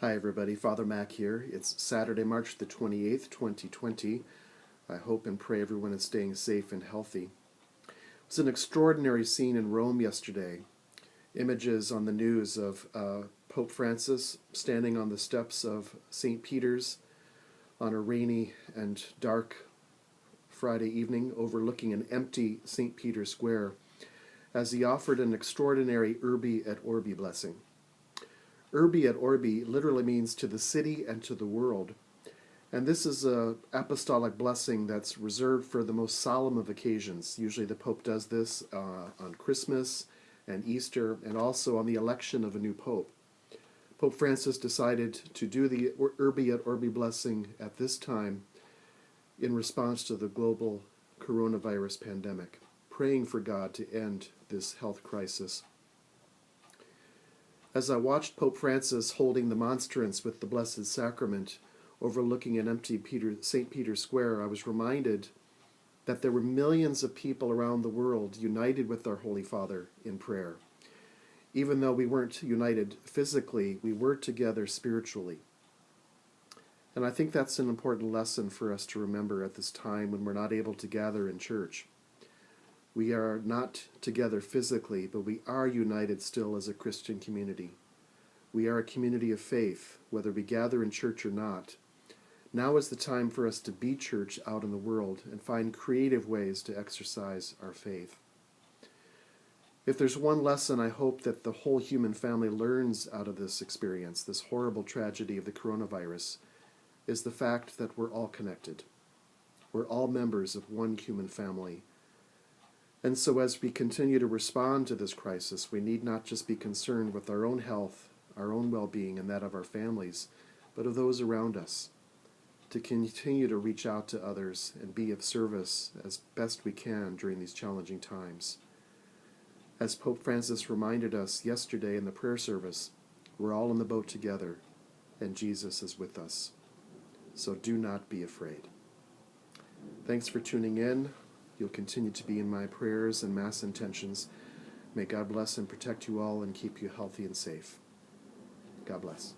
Hi everybody, Father Mac here. It's Saturday, March the 28th, 2020. I hope and pray everyone is staying safe and healthy. It was an extraordinary scene in Rome yesterday. Images on the news of Pope Francis standing on the steps of St. Peter's on a rainy and dark Friday evening overlooking an empty St. Peter's Square as he offered an extraordinary Urbi et Orbi blessing. Urbi et Orbi literally means to the city and to the world. And this is an apostolic blessing that's reserved for the most solemn of occasions. Usually the Pope does this on Christmas and Easter and also on the election of a new Pope. Pope Francis decided to do the Urbi et Orbi blessing at this time in response to the global coronavirus pandemic, praying for God to end this health crisis. As I watched Pope Francis holding the monstrance with the Blessed Sacrament overlooking an empty St. Peter's Square, I was reminded that there were millions of people around the world united with our Holy Father in prayer. Even though we weren't united physically, we were together spiritually. And I think that's an important lesson for us to remember at this time when we're not able to gather in church. We are not together physically, but we are united still as a Christian community. We are a community of faith, whether we gather in church or not. Now is the time for us to be church out in the world and find creative ways to exercise our faith. If there's one lesson I hope that the whole human family learns out of this experience, this horrible tragedy of the coronavirus, is the fact that we're all connected. We're all members of one human family. And so as we continue to respond to this crisis, we need not just be concerned with our own health, our own well-being, and that of our families, but of those around us, to continue to reach out to others and be of service as best we can during these challenging times. As Pope Francis reminded us yesterday in the prayer service, we're all in the boat together, and Jesus is with us. So do not be afraid. Thanks for tuning in. You'll continue to be in my prayers and Mass intentions. May God bless and protect you all and keep you healthy and safe. God bless.